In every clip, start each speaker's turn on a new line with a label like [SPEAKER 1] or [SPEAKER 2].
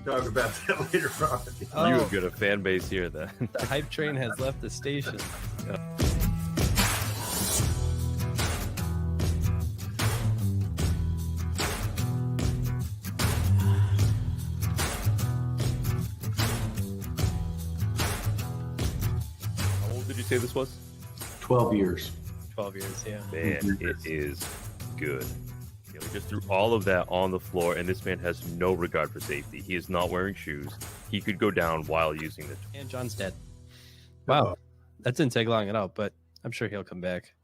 [SPEAKER 1] talk about that later on.
[SPEAKER 2] Oh.
[SPEAKER 3] You've got a fan base here then.
[SPEAKER 2] The hype train has left the station.
[SPEAKER 3] How old did you say this was?
[SPEAKER 1] 12 years.
[SPEAKER 2] 12 years, yeah.
[SPEAKER 3] Man, it is good. We just threw all of that on the floor, and this man has no regard for safety. He is not wearing shoes. He could go down while using the...
[SPEAKER 2] And John's dead. Wow. That didn't take long at all, but I'm sure he'll come back.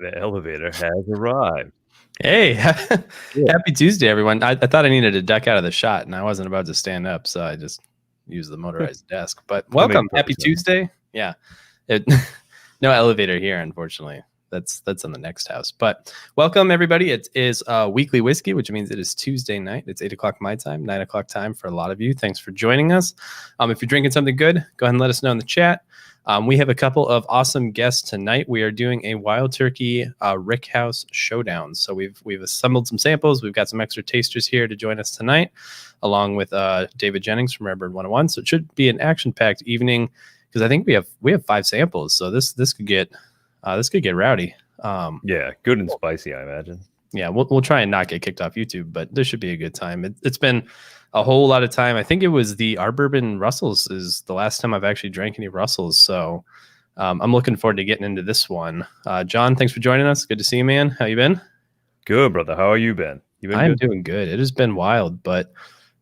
[SPEAKER 3] The elevator has arrived.
[SPEAKER 2] Hey, happy Tuesday, everyone. I thought I needed to duck out of the shot, and I wasn't about to stand up, so I just used the motorized desk. But welcome. Happy Tuesday. Yeah. No elevator here, unfortunately. That's on the next house. But welcome, everybody. It is weekly whiskey, which means it is Tuesday night. It's 8 o'clock my time, 9 o'clock time for a lot of you. Thanks for joining us. If you're drinking something good, go ahead and let us know in the chat. We have a couple of awesome guests tonight. We are doing a Wild Turkey Rick House Showdown. So we've assembled some samples. We've got some extra tasters here to join us tonight, along with David Jennings from Redbird 101. So it should be an action-packed evening because I think we have 5 samples. So this could get rowdy.
[SPEAKER 3] Yeah, good and spicy, I imagine.
[SPEAKER 2] Yeah, we'll try and not get kicked off YouTube, but this should be a good time. It's been a whole lot of time. I think it was the Our Bourbon Russells is the last time I've actually drank any Russells. So I'm looking forward to getting into this one. John, thanks for joining us. Good to see you, man. How you been?
[SPEAKER 3] Good, brother. How are you been?
[SPEAKER 2] I'm doing good. It has been wild, but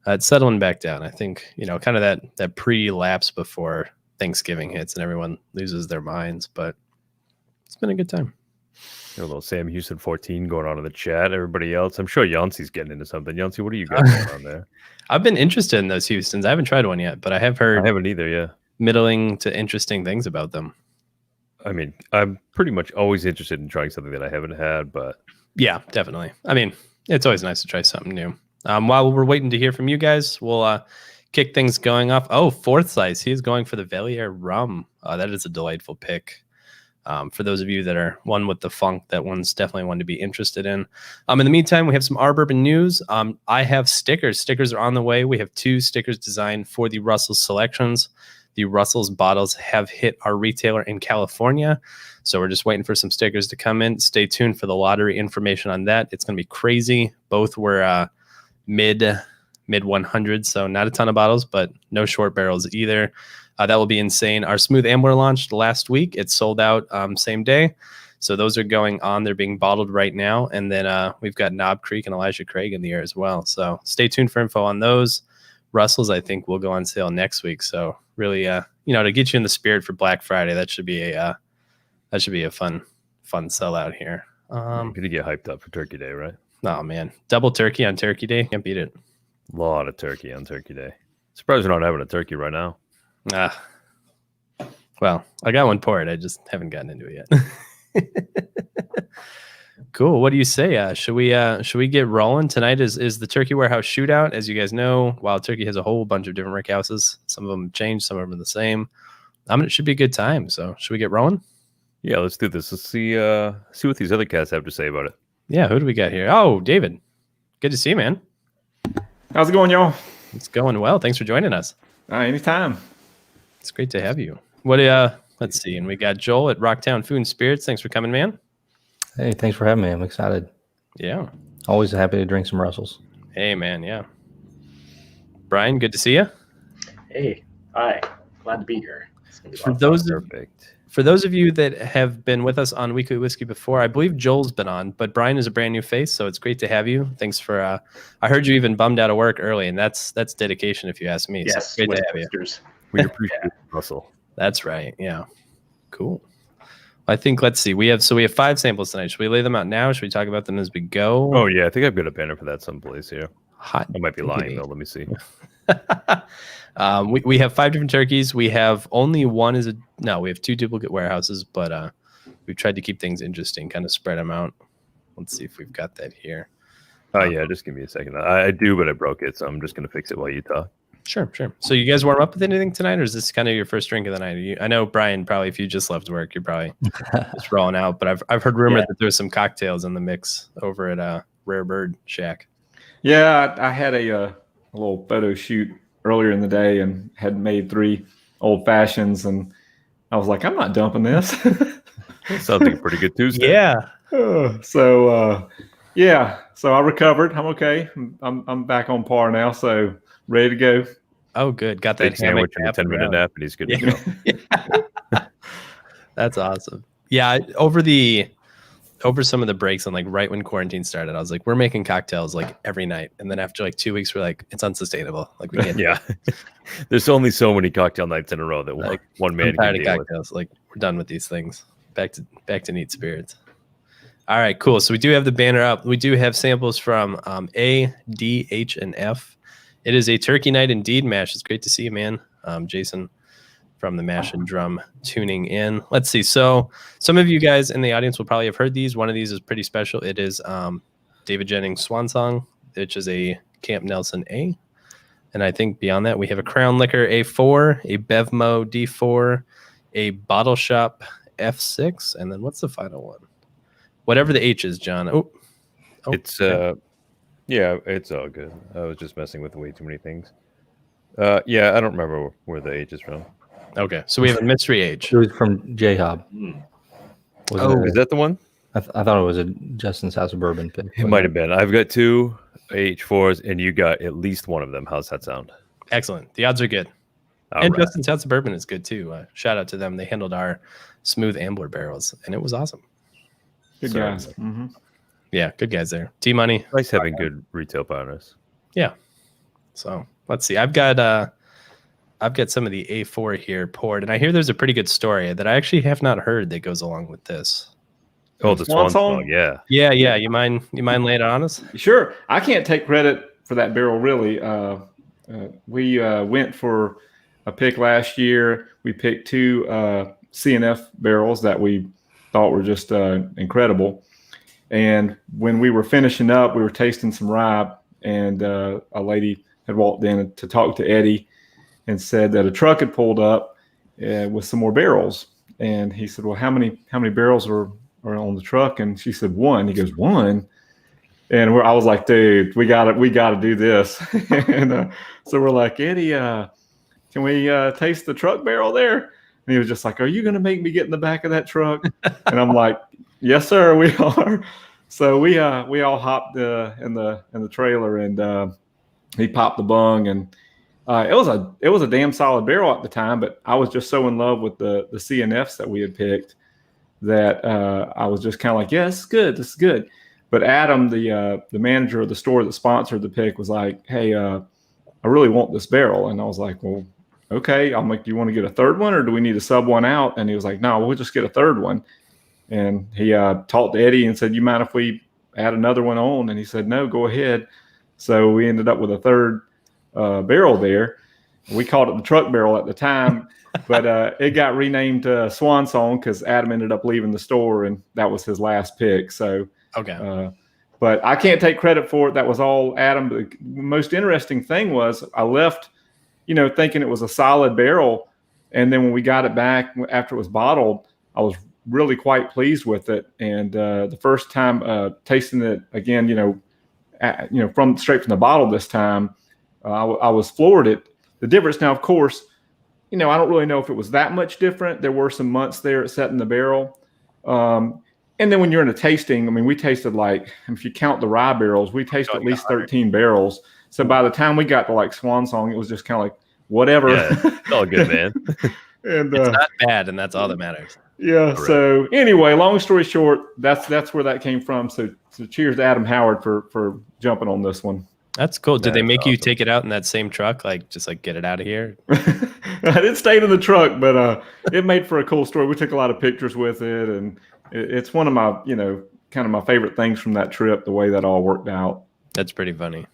[SPEAKER 2] it's settling back down. I think, kind of that pre-lapse before Thanksgiving hits and everyone loses their minds, but it's been a good time.
[SPEAKER 3] A little Sam Houston 14 going on in the chat. Everybody else, I'm sure Yancey's getting into something. Yancey, what do you got going on there?
[SPEAKER 2] I've been interested in those Houstons. I haven't tried one yet, but I have heard.
[SPEAKER 3] I haven't either, yeah.
[SPEAKER 2] Middling to interesting things about them.
[SPEAKER 3] I mean, I'm pretty much always interested in trying something that I haven't had, but
[SPEAKER 2] yeah, definitely. I mean, it's always nice to try something new. While we're waiting to hear from you guys, we'll kick things going off. Oh, fourth slice. He's going for the Valier rum. That is a delightful pick. For those of you that are one with the funk, that one's definitely one to be interested in. In the meantime, we have some Our Bourbon news. I have stickers. Stickers are on the way. We have 2 stickers designed for the Russell's selections. The Russell's bottles have hit our retailer in California. So we're just waiting for some stickers to come in. Stay tuned for the lottery information on that. It's going to be crazy. Both were mid 100s, so not a ton of bottles, but no short barrels either. That will be insane. Our Smooth Ambler launched last week. It sold out same day. So those are going on. They're being bottled right now. And then we've got Knob Creek and Elijah Craig in the air as well. So stay tuned for info on those. Russell's, I think, will go on sale next week. So really, to get you in the spirit for Black Friday, that should be a fun sellout here.
[SPEAKER 3] I'm going to get hyped up for Turkey Day, right?
[SPEAKER 2] Oh, man. Double turkey on Turkey Day. Can't beat it.
[SPEAKER 3] A lot of turkey on Turkey Day. Surprised we're not having a turkey right now.
[SPEAKER 2] Well, I got one poured. I just haven't gotten into it yet. Cool. What do you say? Should we get rolling? Tonight is the Turkey Warehouse Shootout. As you guys know, Wild Turkey has a whole bunch of different rick houses. Some of them have changed, some of them are the same. It should be a good time. So should we get rolling?
[SPEAKER 3] Yeah, let's do this. Let's see what these other cats have to say about it.
[SPEAKER 2] Yeah, who do we got here? Oh, David. Good to see you, man.
[SPEAKER 4] How's it going, y'all?
[SPEAKER 2] It's going well. Thanks for joining us.
[SPEAKER 4] Anytime.
[SPEAKER 2] It's great to have you. Let's see. And we got Joel at Rocktown Food and Spirits. Thanks for coming, man.
[SPEAKER 5] Hey, thanks for having me. I'm excited.
[SPEAKER 2] Yeah.
[SPEAKER 5] Always happy to drink some Russells.
[SPEAKER 2] Hey, man. Yeah. Brian, good to see you.
[SPEAKER 6] Hey. Hi. Glad to be here.
[SPEAKER 2] For those of you that have been with us on Weekly Whiskey before, I believe Joel's been on, but Brian is a brand new face, so it's great to have you. Thanks for. I heard you even bummed out of work early, and that's dedication, if you ask me.
[SPEAKER 6] Yes,
[SPEAKER 2] so great to have you.
[SPEAKER 3] We appreciate Russell.
[SPEAKER 2] That's right. Yeah. Cool. I think let's see. We have 5 samples tonight. Should we lay them out now? Should we talk about them as we go?
[SPEAKER 3] Oh yeah, I think I've got a banner for that someplace here.
[SPEAKER 2] Hot.
[SPEAKER 3] I might be lying though. Let me see.
[SPEAKER 2] We have 5 different turkeys. We have only one we have 2 duplicate warehouses, but we've tried to keep things interesting, kind of spread them out. Let's see if we've got that here.
[SPEAKER 3] Oh yeah, just give me a second. I do, but I broke it, so I'm just gonna fix it while you talk.
[SPEAKER 2] Sure. So you guys warm up with anything tonight, or is this kind of your first drink of the night? I know, Brian, probably if you just left work, you're probably just rolling out. But I've heard rumor that there's some cocktails in the mix over at Rare Bird Shack.
[SPEAKER 4] Yeah, I had a little photo shoot earlier in the day and had made 3 old fashions, and I was like, I'm not dumping this.
[SPEAKER 3] Sounds like a pretty good Tuesday.
[SPEAKER 2] Yeah.
[SPEAKER 4] So I recovered. I'm okay. I'm back on par now, so ready to go.
[SPEAKER 2] Oh, good. Got
[SPEAKER 3] Big
[SPEAKER 2] that hammock
[SPEAKER 3] sandwich and a
[SPEAKER 2] nap
[SPEAKER 3] 10-minute
[SPEAKER 2] around.
[SPEAKER 3] nap, and he's good to go.
[SPEAKER 2] That's awesome. Yeah, over some of the breaks and like right when quarantine started, I was like, we're making cocktails like every night. And then after like 2 weeks, we're like, it's unsustainable. Like we can't.
[SPEAKER 3] Yeah. There's only so many cocktail nights in a row that
[SPEAKER 2] Like,
[SPEAKER 3] one man
[SPEAKER 2] I'm tired
[SPEAKER 3] can
[SPEAKER 2] of
[SPEAKER 3] deal with.
[SPEAKER 2] cocktails. Like we're done with these things. Back to neat spirits. All right, cool. So we do have the banner up. We do have samples from A, D, H, and F. It is a turkey night indeed, Mash. It's great to see you, man. Jason from the Mash and Drum tuning in. Let's see. So some of you guys in the audience will probably have heard these. One of these is pretty special. It is David Jennings' Swan Song, which is a Camp Nelson A. And I think beyond that, we have a Crown Liquor A4, a Bevmo D4, a Bottle Shop F6, and then what's the final one? Whatever the H is, John. Oh
[SPEAKER 3] It's it's all good. I was just messing with way too many things. I don't remember where the H is from.
[SPEAKER 2] okay. So we have a mystery H.
[SPEAKER 5] It was from J-Hob.
[SPEAKER 2] Oh,
[SPEAKER 3] Is that the one?
[SPEAKER 5] I thought it was a Justin's House of Bourbon pick.
[SPEAKER 3] It might have been. I've got 2 H4s, and you got at least one of them. How's that sound?
[SPEAKER 2] Excellent. The odds are good.
[SPEAKER 3] All
[SPEAKER 2] and
[SPEAKER 3] right.
[SPEAKER 2] Justin's House of Bourbon is good too. Shout out to them. They handled our smooth Ambler barrels, and it was awesome.
[SPEAKER 4] Good
[SPEAKER 2] So,
[SPEAKER 4] guys. Mm-hmm.
[SPEAKER 2] Yeah, good guys there. T-Money.
[SPEAKER 3] Nice having good retail partners.
[SPEAKER 2] So let's see. I've got some of the A4 here poured, and I hear there's a pretty good story that I actually have not heard that goes along with this.
[SPEAKER 3] Oh, the Swan Song, yeah.
[SPEAKER 2] Yeah. You mind laying it on us?
[SPEAKER 4] Sure. I can't take credit for that barrel, really. We went for a pick last year. We picked 2 CNF barrels that we thought were just incredible. And when we were finishing up, we were tasting some rye, and a lady had walked in to talk to Eddie and said that a truck had pulled up with some more barrels. And he said, well, how many barrels are on the truck? And she said, 1. He goes, 1? And I was like, dude, we got to do this. And so we're like, Eddie, can we taste the truck barrel there? And he was just like, are you going to make me get in the back of that truck? And I'm like, yes, sir, we are. So we all hopped in the trailer, and he popped the bung, and it was a damn solid barrel at the time. But I was just so in love with the CNFs that we had picked that I was just kind of like, yeah, this is good. But Adam, the manager of the store that sponsored the pick, was like, hey, I really want this barrel. And I was like, well, okay. I'm like, do you want to get a third one, or do we need to sub one out? And he was like, no, we'll just get a third one. And he talked to Eddie and said, you mind if we add another one on? And he said, no, go ahead. So we ended up with a third barrel there. We called it the truck barrel at the time, but it got renamed Swan Song because Adam ended up leaving the store, and that was his last pick. So,
[SPEAKER 2] Okay.
[SPEAKER 4] but I can't take credit for it. That was all Adam. The most interesting thing was I left, thinking it was a solid barrel. And then when we got it back after it was bottled, I was really quite pleased with it. And the first time tasting it again, from straight from the bottle this time, I was floored at the difference. Now, of course, I don't really know if it was that much different. There were some months there at setting the barrel. And then when you're in a tasting, we tasted if you count the rye barrels, we tasted at least 13 barrels. So by the time we got to Swan Song, it was just kind of whatever.
[SPEAKER 3] Yeah, it's all good, man.
[SPEAKER 4] And
[SPEAKER 2] It's not bad, and that's all that matters.
[SPEAKER 4] yeah.
[SPEAKER 3] Correct.
[SPEAKER 4] So anyway, long story short, that's where that came from. So cheers to Adam Howard for jumping on this one.
[SPEAKER 2] That's cool. Did they
[SPEAKER 3] That's
[SPEAKER 2] make you
[SPEAKER 3] awesome.
[SPEAKER 2] take it out in that same truck? Just get it out of here?
[SPEAKER 4] It stayed in the truck, but it made for a cool story. We took a lot of pictures with it, and it's one of my, kind of my favorite things from that trip, the way that all worked out.
[SPEAKER 2] That's pretty funny.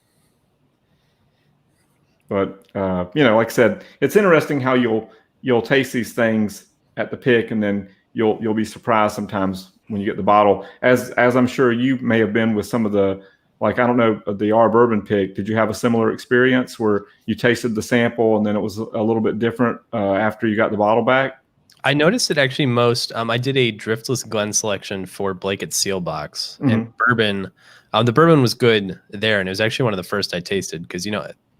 [SPEAKER 4] But like I said, it's interesting how you'll taste these things at the pick, and then you'll be surprised sometimes when you get the bottle, as I'm sure you may have been with some of the like, I don't know, the R bourbon pick, did you have a similar experience where you tasted the sample and then it was a little bit different after you got the bottle back?
[SPEAKER 2] I noticed it actually most. I did a driftless Glen selection for Blake at Seal Box, and bourbon. The bourbon was good there, and it was actually one of the first I tasted because,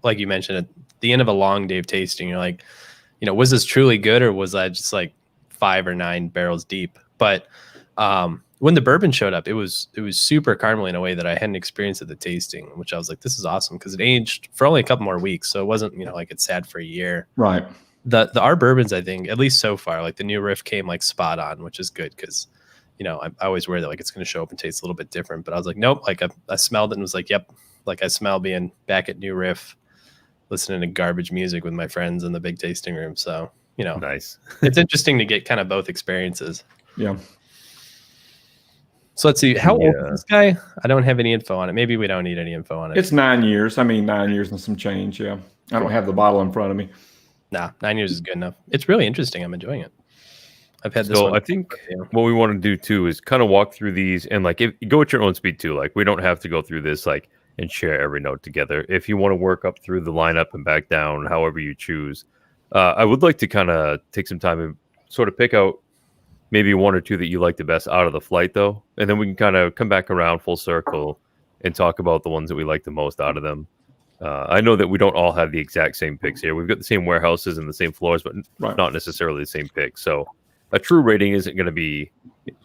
[SPEAKER 2] like you mentioned, at the end of a long day of tasting, you're like, was this truly good, or was I just like 5 or 9 barrels deep? But when the bourbon showed up, it was super caramely in a way that I hadn't experienced at the tasting, which I was like, this is awesome, because it aged for only a couple more weeks, so it wasn't like it sat for a year.
[SPEAKER 4] Right.
[SPEAKER 2] The our bourbons, I think, at least so far, like the new riff came like spot on, which is good because I always worry that like it's going to show up and taste a little bit different. But I was like, nope. Like I smelled it and was like, yep. Like I smell being back at New Riff, listening to garbage music with my friends in the big tasting room. So
[SPEAKER 3] Nice.
[SPEAKER 2] It's interesting to get kind of both experiences.
[SPEAKER 4] Yeah.
[SPEAKER 2] So let's see. How old is this guy? I don't have any info on it. Maybe we don't need any info on it.
[SPEAKER 4] It's 9 years. 9 years and some change. Yeah. I don't have the bottle in front of me.
[SPEAKER 2] Nah, 9 years is good enough. It's really interesting. I'm enjoying it. I've had this.
[SPEAKER 3] So I think what we want to do too is kind of walk through these and like go at your own speed too. Like we don't have to go through this like and share every note together. If you want to work up through the lineup and back down, however you choose, I would like to kind of take some time and sort of pick out maybe 1 or 2 that you like the best out of the flight though, and then we can kind of come back around full circle and talk about the ones that we like the most out of them. I know that we don't all have the exact same picks here. We've got the same warehouses and the same floors, but not necessarily the same picks. So a true rating isn't going to be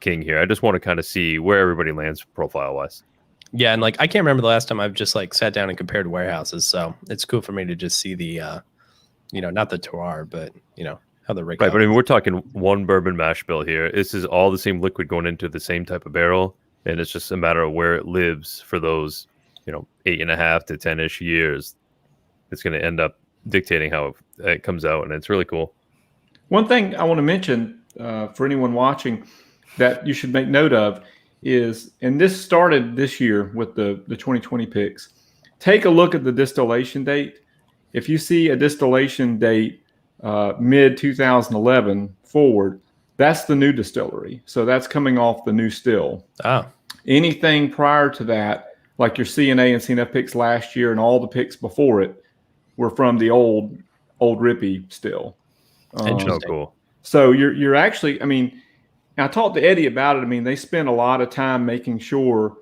[SPEAKER 3] king here. I just want to kind of see where everybody lands profile-wise.
[SPEAKER 2] Yeah, and like I can't remember the last time I've just like sat down and compared warehouses. So it's cool for me to just see the, not the terroir, but how the rig.
[SPEAKER 3] Right, but I mean, we're talking 1 bourbon mash bill here. This is all the same liquid going into the same type of barrel, and it's just a matter of where it lives for those 8.5 to 10-ish years. It's going to end up dictating how it comes out, and it's really cool.
[SPEAKER 4] One thing I want to mention for anyone watching that you should make note of is, and this started this year with the 2020 picks, take a look at the distillation date. If you see a distillation date mid 2011 forward, that's the new distillery. So that's coming off the new still. Anything prior to that, like your CNA and CNF picks last year and all the picks before it, were from the old Rippy still.
[SPEAKER 2] Interesting.
[SPEAKER 3] Cool.
[SPEAKER 4] So you're actually, I talked to Eddie about it. They spend a lot of time making sure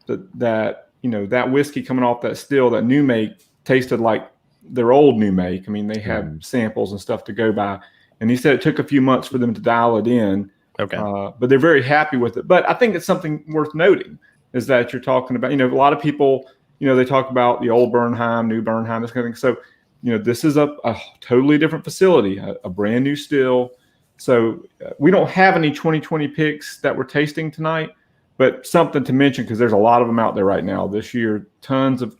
[SPEAKER 4] that whiskey coming off that still, that new make, tasted like their old new make. They have samples and stuff to go by. And he said it took a few months for them to dial it in.
[SPEAKER 2] Okay.
[SPEAKER 4] But they're very happy with it. But I think it's something worth noting is that you're talking about, a lot of people, they talk about the old Bernheim, new Bernheim, this kind of thing. So, this is a totally different facility, a brand new still. So we don't have any 2020 picks that we're tasting tonight, but something to mention because there's a lot of them out there right now this year. Tons of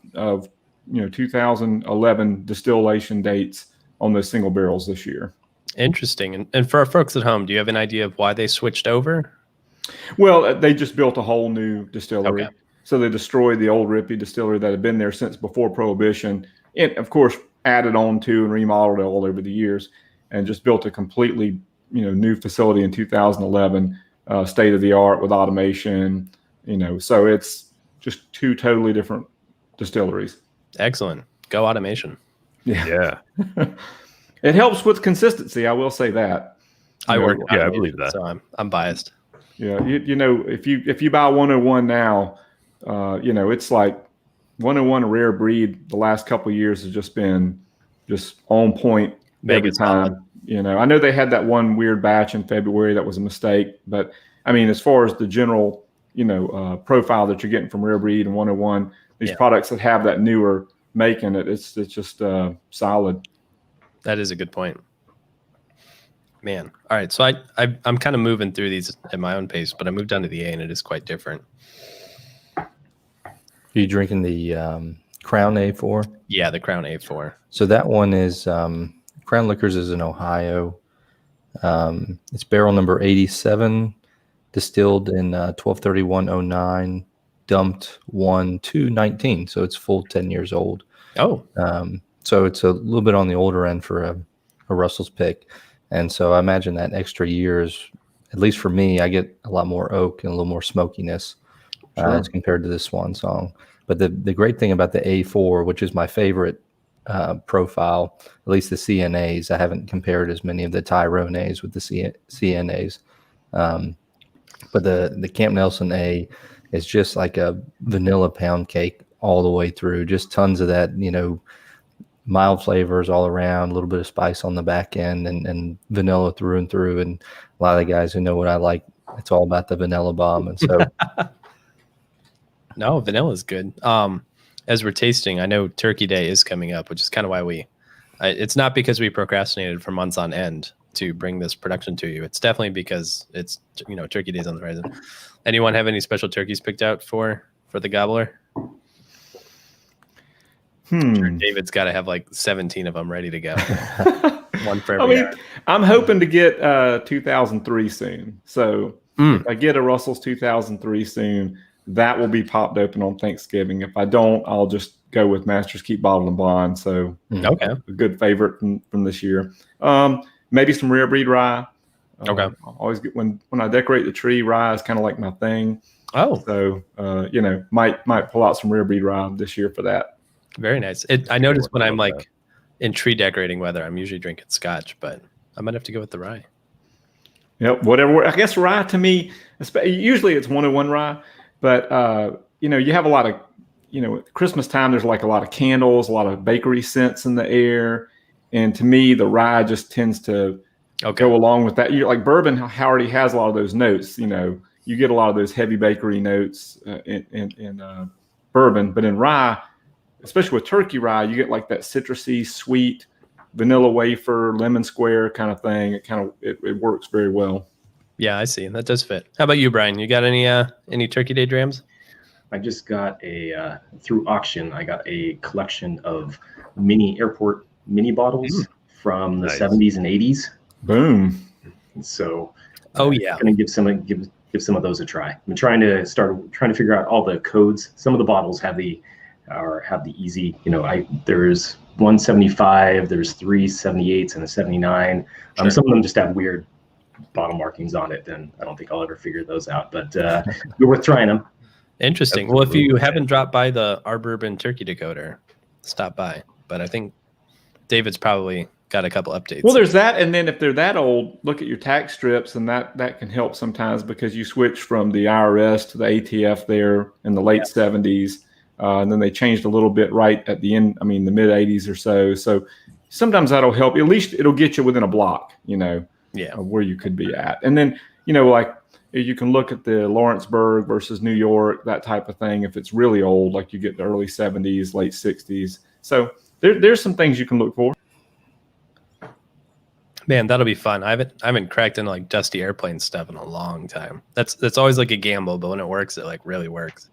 [SPEAKER 4] 2011 distillation dates on those single barrels this year.
[SPEAKER 2] Interesting. And for our folks at home, do you have an idea of why they switched over?
[SPEAKER 4] Well, they just built a whole new distillery.
[SPEAKER 2] Okay.
[SPEAKER 4] So they destroyed the old Rippy distillery that had been there since before Prohibition. And of course, added on to and remodeled it all over the years and just built a completely, new facility in 2011, state of the art with automation, so it's just 2 totally different distilleries.
[SPEAKER 2] Excellent. Go automation.
[SPEAKER 3] Yeah.
[SPEAKER 4] It helps with consistency. I will say that.
[SPEAKER 2] I work.
[SPEAKER 3] Yeah, I believe that.
[SPEAKER 2] So I'm biased.
[SPEAKER 4] Yeah. If you buy 101 now, it's like 101 a rare breed. The last couple of years has just been just on point every time. I know they had that one weird batch in February that was a mistake, but as far as the general, profile that you're getting from rare breed and 101, these products that have that newer make in it, it's just solid.
[SPEAKER 2] That is a good point. Man. All right. So I'm kind of moving through these at my own pace, but I moved down to the A and it is quite different.
[SPEAKER 5] Are you drinking the Crown A4?
[SPEAKER 2] Yeah, the Crown A4.
[SPEAKER 5] So that one is Crown Liquors is in Ohio. It's barrel number 87, distilled in 12/31/09, dumped 1/2/19. So it's full 10 years old.
[SPEAKER 2] Oh.
[SPEAKER 5] So it's a little bit on the older end for a Russell's pick. And so I imagine that extra years, at least for me, I get a lot more oak and a little more smokiness as compared to this Swan Song. But the great thing about the A4, which is my favorite profile, at least the CNAs, I haven't compared as many of the Tyrones with the CNAs. But the Camp Nelson A is just like a vanilla pound cake all the way through. Just tons of that, mild flavors all around, a little bit of spice on the back end, and vanilla through and through. And a lot of the guys who know what I like, it's all about the vanilla bomb. And so,
[SPEAKER 2] no, vanilla is good. As we're tasting, I know Turkey Day is coming up, which is kind of why it's not because we procrastinated for months on end to bring this production to you. It's definitely because it's, Turkey Day's on the horizon. Anyone have any special turkeys picked out for the gobbler? I'm sure David's got to have like 17 of them ready to go. One for every yard.
[SPEAKER 4] I'm hoping to get 2003 soon. So if I get a Russell's 2003 soon, that will be popped open on Thanksgiving. If I don't, I'll just go with Masters Keep Bottled and Bond. So
[SPEAKER 2] okay,
[SPEAKER 4] a good favorite from this year. Maybe some rare breed rye.
[SPEAKER 2] Okay.
[SPEAKER 4] I always get when I decorate the tree, rye is kind of like my thing.
[SPEAKER 2] Oh,
[SPEAKER 4] so might pull out some rare breed rye this year for that.
[SPEAKER 2] Very nice. I noticed when I'm like in tree decorating weather, I'm usually drinking scotch, but I might have to go with the rye.
[SPEAKER 4] Yep, whatever. I guess rye to me, usually it's 101 rye, but you have a lot of, Christmas time, there's like a lot of candles, a lot of bakery scents in the air. And to me, the rye just tends to go along with that. Like bourbon already has a lot of those notes. You get a lot of those heavy bakery notes in bourbon, but in rye, especially with turkey rye, you get like that citrusy, sweet, vanilla wafer, lemon square kind of thing. It works very well.
[SPEAKER 2] Yeah, I see. That does fit. How about you, Brian? You got any Turkey Day drams?
[SPEAKER 6] I just got through auction, I got a collection of mini airport mini bottles from the 70s and 80s.
[SPEAKER 4] Boom.
[SPEAKER 6] So
[SPEAKER 2] I'm
[SPEAKER 6] gonna give some of those a try. I'm trying to figure out all the codes. Some of the bottles have the easy, there's 175, there's 3 78s and a 79.
[SPEAKER 2] Sure.
[SPEAKER 6] Some of them just have weird bottle markings on it, and I don't think I'll ever figure those out, but they're worth trying them.
[SPEAKER 2] Interesting. Well, if you haven't dropped by our bourbon turkey decoder, stop by. But I think David's probably got a couple updates.
[SPEAKER 4] Well, there's that, and then if they're that old, look at your tax strips, and that can help sometimes because you switch from the IRS to the ATF there in the late 70s, and then they changed a little bit right at the end. I mean, the mid 80s or so. So sometimes that'll help. At least it'll get you within a block, of where you could be at. And then like you can look at the Lawrenceburg versus New York, that type of thing. If it's really old, like you get the early 70s, late 60s. So there's some things you can look for.
[SPEAKER 2] Man, that'll be fun. I haven't cracked into like dusty airplane stuff in a long time. That's always like a gamble, but when it works, it like really works.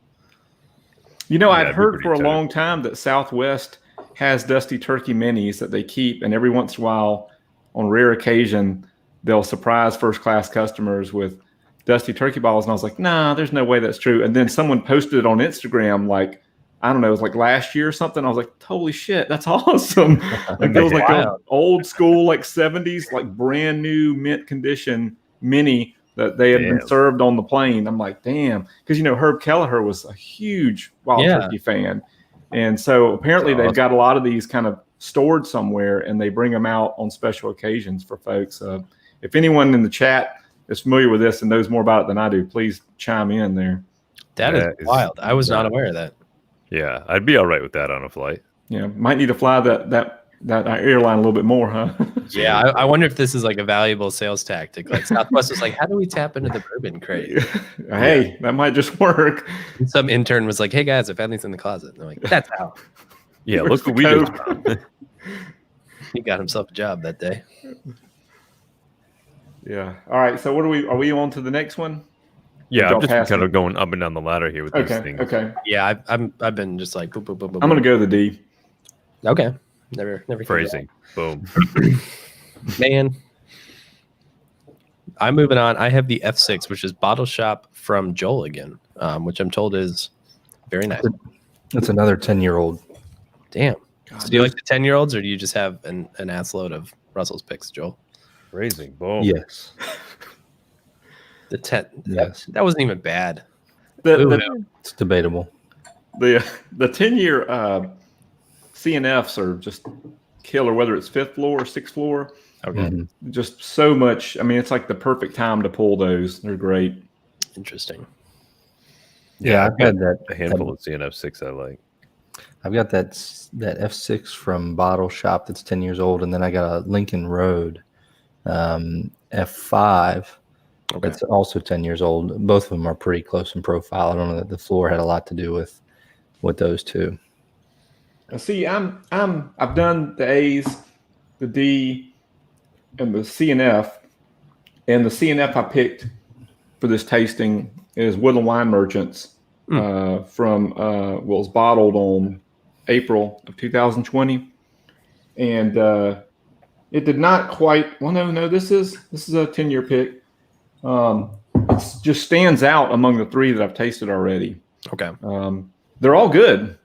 [SPEAKER 4] I've heard for a long time that Southwest has Dusty Turkey minis that they keep, and every once in a while, on rare occasion, they'll surprise first class customers with Dusty Turkey bottles. And I was like, nah, there's no way that's true. And then someone posted it on Instagram, like, I don't know, it was like last year or something. I was like, holy shit, that's awesome. Like there was like an old school, like 70s, like brand new mint condition mini that they had been served on the plane. I'm like, damn. Because, Herb Kelleher was a huge Wild Turkey fan. And so apparently they've got a lot of these kind of stored somewhere, and they bring them out on special occasions for folks. If anyone in the chat is familiar with this and knows more about it than I do, please chime in there.
[SPEAKER 2] That is wild. I was not aware of that.
[SPEAKER 3] Yeah, I'd be all right with that on a flight.
[SPEAKER 4] Yeah, might need to fly that airline a little bit more, huh?
[SPEAKER 2] Yeah, I wonder if this is like a valuable sales tactic. Like Southwest is like, how do we tap into the bourbon crate?
[SPEAKER 4] Hey, that might just work.
[SPEAKER 2] And some intern was like, hey guys, I found these in the closet. And they're like, that's how.
[SPEAKER 3] Yeah, look what we do.
[SPEAKER 2] He got himself a job that day.
[SPEAKER 4] Yeah. All right. So are we on to the next one?
[SPEAKER 3] Yeah, I'm just kind of going up and down the ladder here with these things.
[SPEAKER 4] Okay.
[SPEAKER 2] Yeah, I've been just like boop, boop, boop, boop.
[SPEAKER 4] I'm gonna go the D.
[SPEAKER 2] Okay. Never
[SPEAKER 3] phrasing. Boom.
[SPEAKER 2] Man. I'm moving on. I have the F6, which is Bottle Shop from Joel again, which I'm told is very nice.
[SPEAKER 5] That's another 10-year-old.
[SPEAKER 2] Damn. God, so do you like the 10-year-olds, or do you just have an ass load of Russell's picks, Joel?
[SPEAKER 3] Phrasing. Boom.
[SPEAKER 5] Yes.
[SPEAKER 2] The 10.
[SPEAKER 5] Yes.
[SPEAKER 2] That wasn't even bad.
[SPEAKER 5] It's debatable.
[SPEAKER 4] the 10-year CNFs are just killer, whether it's 5th floor or 6th floor.
[SPEAKER 2] Okay.
[SPEAKER 4] Just so much. I mean, it's like the perfect time to pull those. They're great.
[SPEAKER 2] Interesting.
[SPEAKER 5] Yeah, I've had that
[SPEAKER 3] a handful of CNF6 I like.
[SPEAKER 5] I've got that F6 from Bottle Shop that's 10 years old, and then I got a Lincoln Road F5 that's also 10 years old. Both of them are pretty close in profile. I don't know that the floor had a lot to do with those two.
[SPEAKER 4] See, I've done the A's, the D, and the CNF, and the CNF I picked for this tasting is Woodland Wine Merchants from was bottled on April of 2020, and it did not quite. Well, no, this is a 10-year pick. It just stands out among the 3 that I've tasted already.
[SPEAKER 2] Okay.
[SPEAKER 4] They're all good.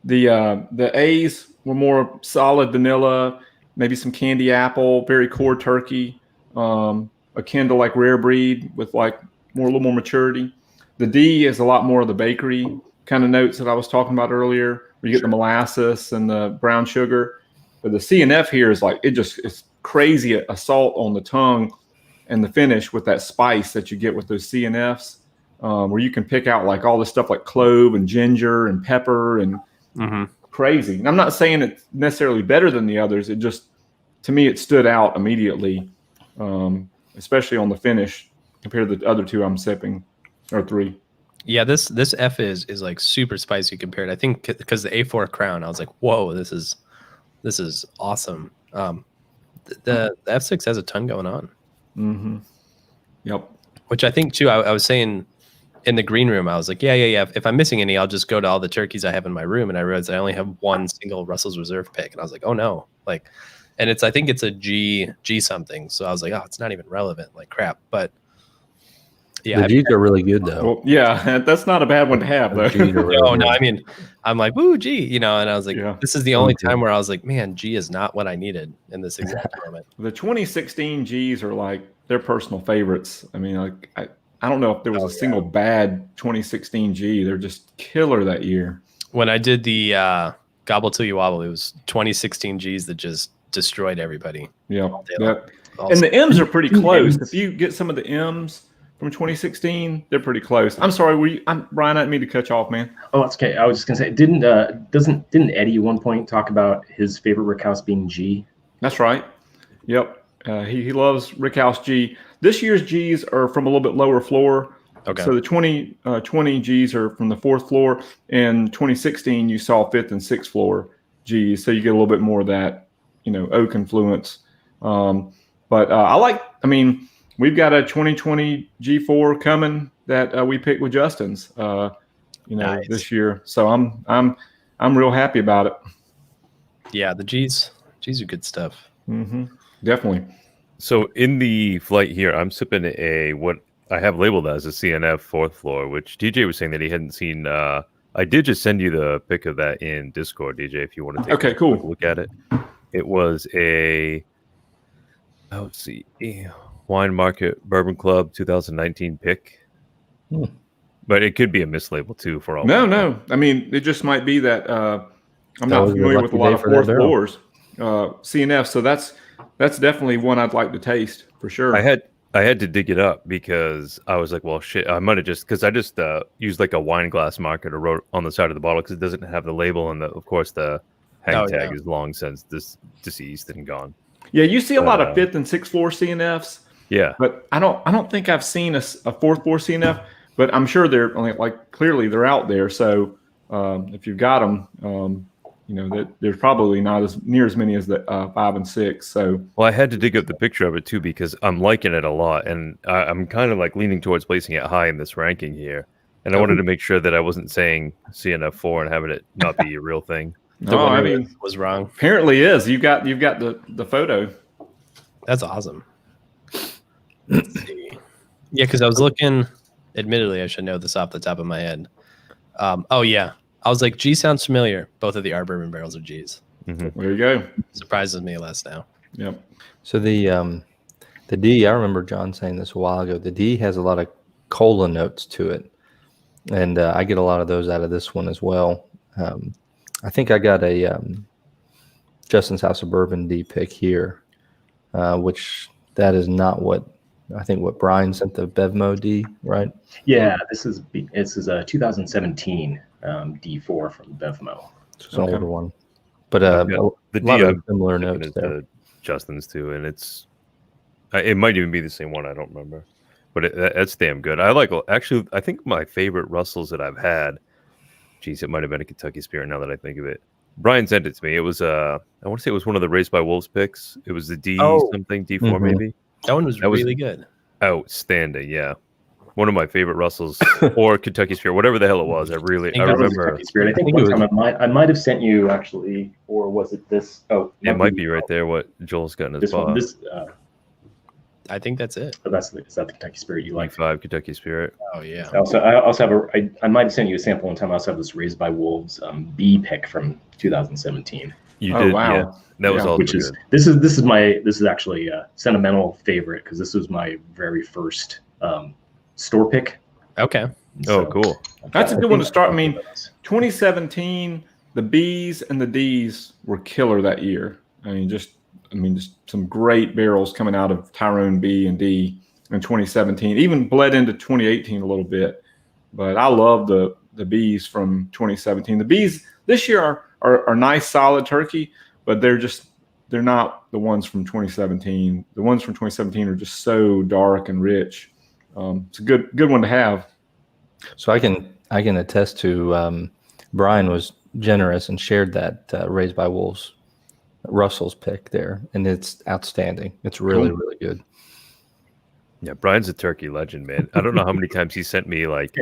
[SPEAKER 4] The A's were more solid vanilla, maybe some candy apple, very core turkey, akin to like Rare Breed with like a little more maturity. The D is a lot more of the bakery kind of notes that I was talking about earlier, where you get the molasses and the brown sugar. But the CNF here is like, it's crazy assault on the tongue and the finish with that spice that you get with those CNFs, where you can pick out like all this stuff like clove and ginger and pepper and crazy. And I'm not saying it's necessarily better than the others. It just, to me, it stood out immediately, especially on the finish compared to the other 2 I'm sipping, or 3.
[SPEAKER 2] Yeah, this F is like super spicy compared. I think because the A4 Crown, I was like, whoa, this is awesome. The F6 has a ton going on.
[SPEAKER 4] Yep.
[SPEAKER 2] Which I think too. I was saying in the green room, I was like, yeah. If I'm missing any, I'll just go to all the turkeys I have in my room. And I realized I only have one single Russell's Reserve pick, and I was like, oh no, like, and I think it's a G something. So I was like, oh, it's not even relevant. Like crap, but. Yeah,
[SPEAKER 5] the G's are really good though.
[SPEAKER 4] Well, yeah, that's not a bad one to have though.
[SPEAKER 2] No, I mean, I'm like, woo, G, and I was like, this is the only time where I was like, man, G is not what I needed in this exact moment.
[SPEAKER 4] The 2016 G's are like their personal favorites. I mean, like I don't know if there was a single bad 2016 G. They're just killer that year.
[SPEAKER 2] When I did the Gobble Till You Wobble, it was 2016 G's that just destroyed everybody.
[SPEAKER 4] Yeah. And the M's are pretty close. If you get some of the M's from 2016, they're pretty close. I'm sorry, Brian, I didn't mean to cut you off, man.
[SPEAKER 6] Oh, that's okay. I was just gonna say, didn't Eddie at one point talk about his favorite Rickhouse being G?
[SPEAKER 4] That's right. Yep. He loves Rickhouse G. This year's G's are from a little bit lower floor.
[SPEAKER 2] Okay.
[SPEAKER 4] So the 2020 G's are from the 4th floor. In 2016, you saw 5th and 6th floor G's. So you get a little bit more of that, oak influence. We've got a 2020 G4 coming that we picked with Justin's,
[SPEAKER 2] Nice.
[SPEAKER 4] this year. So I'm real happy about it.
[SPEAKER 2] Yeah, the G's are good stuff.
[SPEAKER 4] Definitely.
[SPEAKER 3] So in the flight here, I'm sipping what I have labeled as a CNF 4th floor, which DJ was saying that he hadn't seen. I did just send you the pic of that in Discord, DJ, if you want to take a quick look at it. It was let's see, Wine Market Bourbon Club 2019 pick. But it could be a mislabel too for all.
[SPEAKER 4] No. I mean, it just might be that I'm not familiar with a lot of 4th floors CNF, so that's definitely one I'd like to taste for sure.
[SPEAKER 3] I had to dig it up because I was like, well, shit, I might have because I just used like a wine glass marker to wrote on the side of the bottle because it doesn't have the label, and of course the hang tag is long since deceased and gone.
[SPEAKER 4] Yeah, you see a lot of 5th and 6th floor CNFs.
[SPEAKER 3] Yeah,
[SPEAKER 4] but I don't think I've seen a 4th floor CNF, but I'm sure they're clearly they're out there. So if you've got them, that there's probably not as near as many as the 5 and 6. So
[SPEAKER 3] well, I had to dig up the picture of it too because I'm liking it a lot, and I'm kind of like leaning towards placing it high in this ranking here. And I wanted to make sure that I wasn't saying CNF 4 and having it not be a real thing.
[SPEAKER 2] Was wrong.
[SPEAKER 4] Apparently is. You got the photo.
[SPEAKER 2] That's awesome. Let's see. Yeah, because I was looking. Admittedly, I should know this off the top of my head. Oh yeah, I was like, G sounds familiar. Both of the Our Bourbon barrels are G's.
[SPEAKER 4] There you go.
[SPEAKER 2] Surprises me less now.
[SPEAKER 4] Yep.
[SPEAKER 5] So the D, I remember John saying this a while ago. The D has a lot of cola notes to it, and I get a lot of those out of this one as well. I think I got a Justin's House of Bourbon D pick here, which that is not what I think what Brian sent the Bevmo D, right?
[SPEAKER 6] Yeah, this is a 2017 D4 from Bevmo.
[SPEAKER 5] It's an older one, but
[SPEAKER 3] I've
[SPEAKER 5] a
[SPEAKER 3] got the
[SPEAKER 5] lot
[SPEAKER 3] D
[SPEAKER 5] of
[SPEAKER 3] I've
[SPEAKER 5] similar
[SPEAKER 3] taken
[SPEAKER 5] notes
[SPEAKER 3] is
[SPEAKER 5] there.
[SPEAKER 3] the Justin's too, and it might even be the same one. I don't remember, but that's damn good. Actually, I think my favorite Russells that I've had. Geez, it might have been a Kentucky Spirit now that I think of it. Brian sent it to me. It was I want to say it was one of the Raised by Wolves picks. It was the D something D4
[SPEAKER 5] Mhm.
[SPEAKER 3] maybe.
[SPEAKER 2] That one was really good.
[SPEAKER 3] Outstanding, yeah. One of my favorite Russells or Kentucky Spirit, whatever the hell it was. I
[SPEAKER 6] That was a
[SPEAKER 3] remember
[SPEAKER 6] Kentucky Spirit. I think
[SPEAKER 5] I think
[SPEAKER 6] one
[SPEAKER 5] it
[SPEAKER 6] time I might have sent you actually, or was it this? Oh,
[SPEAKER 3] it might be right there what Joel's got in his
[SPEAKER 6] This one.
[SPEAKER 3] box.
[SPEAKER 2] I think that's it.
[SPEAKER 6] Is that the Kentucky Spirit you like?
[SPEAKER 3] E5 Kentucky Spirit.
[SPEAKER 2] Oh yeah.
[SPEAKER 6] I also have I might have sent you a sample one time. I also have this Raised by Wolves B pick from 2017.
[SPEAKER 3] You
[SPEAKER 4] Oh,
[SPEAKER 3] did,
[SPEAKER 4] wow.
[SPEAKER 3] yeah. That was
[SPEAKER 4] Yeah.
[SPEAKER 3] also
[SPEAKER 6] Which is
[SPEAKER 3] good.
[SPEAKER 6] this is actually a sentimental favorite because this was my very first store pick.
[SPEAKER 2] Okay.
[SPEAKER 6] And
[SPEAKER 3] Oh,
[SPEAKER 6] so
[SPEAKER 3] cool.
[SPEAKER 4] That's a
[SPEAKER 6] I
[SPEAKER 4] good one to
[SPEAKER 6] think-
[SPEAKER 4] start. I mean, 2017, the Bs and the Ds were killer that year. I mean, just some great barrels coming out of Tyrone B and D in 2017. Even bled into 2018 a little bit, but I love the Bs from 2017. The Bs this year are nice, solid turkey, but they're not the ones from 2017. The ones from 2017 are just so dark and rich. It's a good one to have.
[SPEAKER 5] So I can attest to Brian was generous and shared that Raised by Wolves Russell's pick there, and it's outstanding. It's really
[SPEAKER 4] Cool.
[SPEAKER 5] really good.
[SPEAKER 3] Yeah, Brian's a turkey legend, man. I don't know how many times he sent me like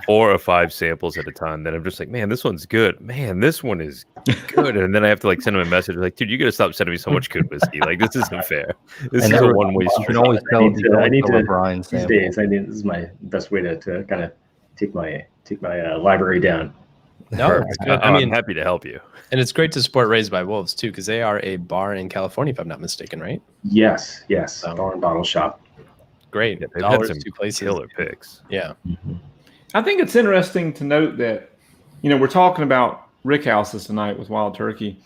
[SPEAKER 3] 4 or 5 samples at a time. Then I'm just like, man, this one's good. Man, this one is good. And then I have to like send him a message like, dude, you got to stop sending me so much good whiskey. Like, this isn't fair. This
[SPEAKER 5] And
[SPEAKER 3] is a
[SPEAKER 5] every-
[SPEAKER 3] one-way
[SPEAKER 5] You
[SPEAKER 3] street.
[SPEAKER 5] can always tell.
[SPEAKER 6] I need
[SPEAKER 5] you can always
[SPEAKER 6] to
[SPEAKER 5] tell a Brian
[SPEAKER 6] these
[SPEAKER 5] sample.
[SPEAKER 6] days. This is my best way to kind of take my library down.
[SPEAKER 2] No, it's good. I
[SPEAKER 3] I'm
[SPEAKER 2] mean,
[SPEAKER 3] happy to help you.
[SPEAKER 2] and it's great to support Raised by Wolves too, because they are a bar in California, if I'm not mistaken, right?
[SPEAKER 6] Yes,
[SPEAKER 2] Oh.
[SPEAKER 6] bar and bottle shop.
[SPEAKER 2] Great.
[SPEAKER 3] Yeah, they've had
[SPEAKER 2] Dollars,
[SPEAKER 3] some
[SPEAKER 2] 2 places.
[SPEAKER 3] killer picks.
[SPEAKER 2] Yeah.
[SPEAKER 4] I think it's interesting to note that, we're talking about rick houses tonight with Wild Turkey,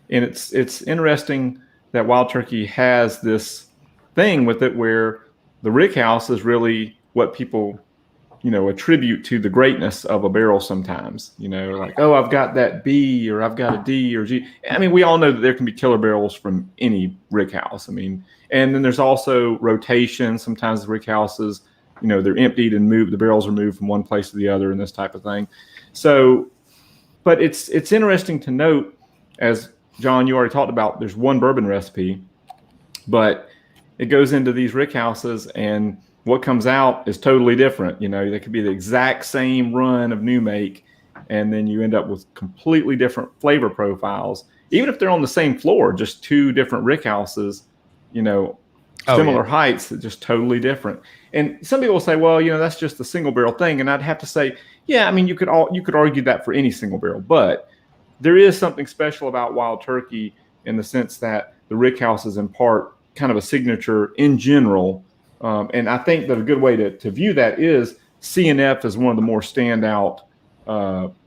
[SPEAKER 4] and it's interesting that Wild Turkey has this thing with it where the rick house is really what people, attribute to the greatness of a barrel sometimes. Like, oh, I've got that B or I've got a D or G. I mean, we all know that there can be killer barrels from any rick house. I mean, and then there's also rotation. Sometimes the rick houses, they're emptied and moved. The barrels are moved from one place to the other and this type of thing. So, but it's interesting to note, as John, you already talked about, there's one bourbon recipe, but it goes into these rick houses and what comes out is totally different. They could be the exact same run of new make, and then you end up with completely different flavor profiles. Even if they're on the same floor, just 2 different rick houses, similar heights, just totally different. And some people say, well, that's just a single barrel thing. And I'd have to say, yeah, I mean, you could argue that for any single barrel, but there is something special about Wild Turkey in the sense that the rick houses impart kind of a signature in general. And I think that a good way to view that is CNF is one of the more standout,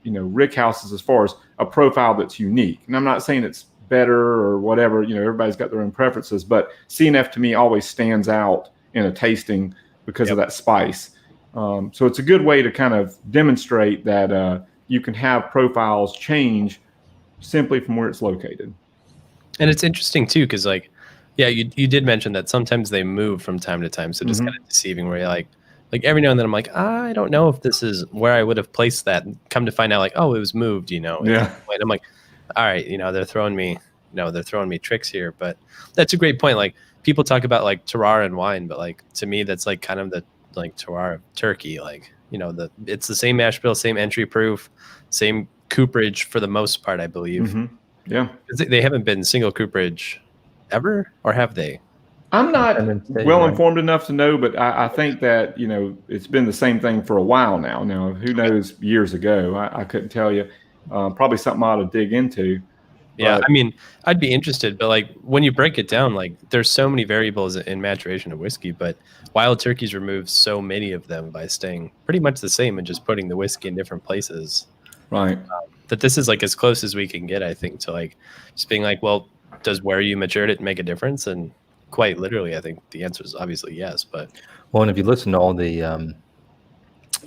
[SPEAKER 4] rick houses as far as a profile that's unique. And I'm not saying it's better or whatever, everybody's got their own preferences, but CNF to me always stands out in a tasting because of that spice. So it's a good way to kind of demonstrate that you can have profiles change simply from where it's located.
[SPEAKER 2] And it's interesting too, because you did mention that sometimes they move from time to time. So just kind of deceiving where you're like every now and then I'm like, I don't know if this is where I would have placed that. And come to find out like, oh, it was moved,
[SPEAKER 4] Yeah.
[SPEAKER 2] And I'm like, all right, they're throwing me tricks here. But that's a great point. Like people talk about like terroir and wine, but like to me, that's like kind of the like terroir of turkey. Like, it's the same mash bill, same entry proof, same cooperage for the most part, I believe.
[SPEAKER 4] Mm-hmm. Yeah.
[SPEAKER 2] They haven't been single cooperage ever, or have they?
[SPEAKER 4] I'm not
[SPEAKER 5] And then
[SPEAKER 4] well
[SPEAKER 5] right?
[SPEAKER 4] informed enough to know, but I think that, it's been the same thing for a while now. Now, who knows years ago? I couldn't tell you. Probably something I ought to dig into.
[SPEAKER 2] Yeah,
[SPEAKER 4] But-
[SPEAKER 2] I mean, I'd be interested, but like when you break it down, like there's so many variables in maturation of whiskey, but Wild Turkey's removed so many of them by staying pretty much the same and just putting the whiskey in different places.
[SPEAKER 4] Right.
[SPEAKER 2] That this is like as close as we can get, I think, to like just being like, well, does where you matured it make a difference? And quite literally, I think the answer is obviously yes. But
[SPEAKER 5] Well, and if you listen to all the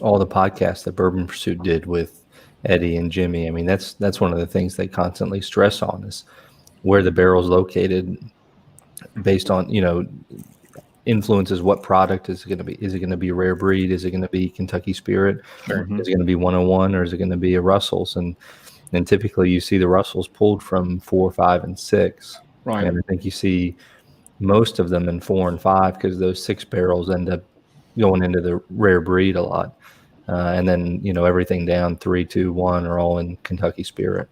[SPEAKER 5] podcasts that Bourbon Pursuit did with Eddie and Jimmy, I mean, that's one of the things they constantly stress on is where the barrel's located based on, influences what product is it going to be. Is it going to be a rare breed? Is it going to be Kentucky Spirit?
[SPEAKER 4] Mhm.
[SPEAKER 5] Is it going to be 101 or is it going to be a Russell's? And typically you see the Russells pulled from 4, 5, and 6.
[SPEAKER 4] Right.
[SPEAKER 5] And I think you see most of them in 4 and 5 because those 6 barrels end up going into the rare breed a lot. And then, everything down 3, 2, 1 are all in Kentucky Spirit.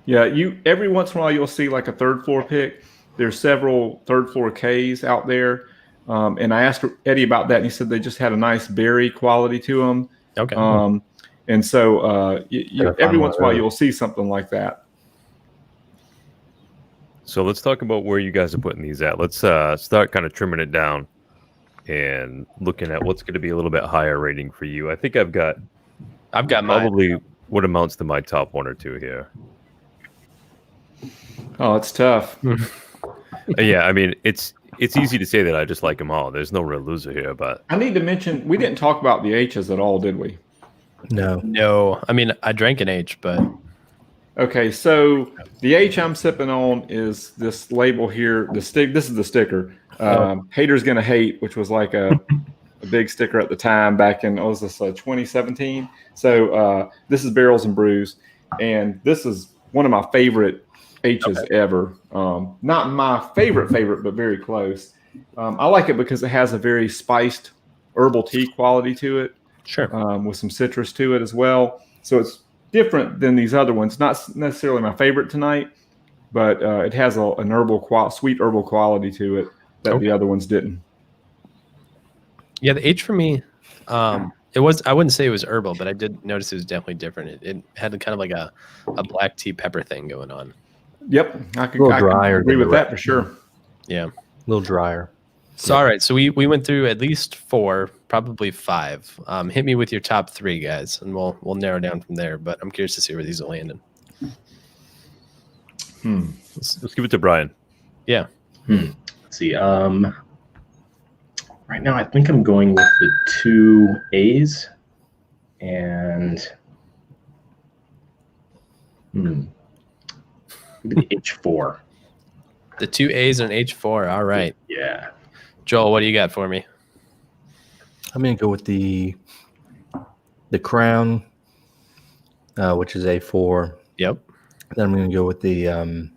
[SPEAKER 4] Yeah, every once in a while you'll see like a third floor pick. There's several third floor Ks out there. And I asked Eddie about that, and he said they just had a nice berry quality to them.
[SPEAKER 2] okay,
[SPEAKER 4] And so every once in a while
[SPEAKER 5] early.
[SPEAKER 4] you'll see something like that.
[SPEAKER 3] So let's talk about where you guys are putting these at. Let's start kind of trimming it down and looking at what's going to be a little bit higher rating for you. I think I've got
[SPEAKER 2] mine.
[SPEAKER 3] probably what amounts to my top 1 or 2 here.
[SPEAKER 4] Oh, it's tough.
[SPEAKER 3] Yeah, I mean, it's easy to say that I just like them all. There's no real loser here, but
[SPEAKER 4] I need to mention we didn't talk about the H's at all, did we?
[SPEAKER 5] No.
[SPEAKER 2] No, I mean I drank an H, but
[SPEAKER 4] Okay, so the H I'm sipping on is this label here. This is the sticker. Haters Gonna Hate, which was like a big sticker at the time back in 2017. So this is Barrels and Brews, and this is one of my favorite H's ever. Not my favorite, but very close. I like it because it has a very spiced herbal tea quality to it.
[SPEAKER 2] sure.
[SPEAKER 4] With some citrus to it as well. So it's different than these other ones. Not necessarily my favorite tonight, but it has an sweet herbal quality to it that the other ones didn't.
[SPEAKER 2] Yeah, the H for me, it was. I wouldn't say it was herbal, but I did notice it was definitely different. It had kind of like a black tea pepper thing going on.
[SPEAKER 4] Yep, I can
[SPEAKER 5] drier
[SPEAKER 4] agree
[SPEAKER 5] than
[SPEAKER 4] with
[SPEAKER 5] the
[SPEAKER 4] that for sure.
[SPEAKER 2] Yeah.
[SPEAKER 5] A little drier.
[SPEAKER 2] So all right, so we went through at least 4, probably 5. Hit me with your top 3, guys, and we'll narrow down from there. But I'm curious to see where these will land in.
[SPEAKER 3] let's give it to Brian.
[SPEAKER 2] Yeah.
[SPEAKER 6] Let's see. Right now, I think I'm going with the 2 A's and maybe the H4.
[SPEAKER 2] The 2 A's and an H4. All right.
[SPEAKER 6] Yeah.
[SPEAKER 2] Joel, what do you got for me?
[SPEAKER 5] I'm going to go with the Crown, which is A4.
[SPEAKER 2] Yep.
[SPEAKER 5] Then I'm going to go with the I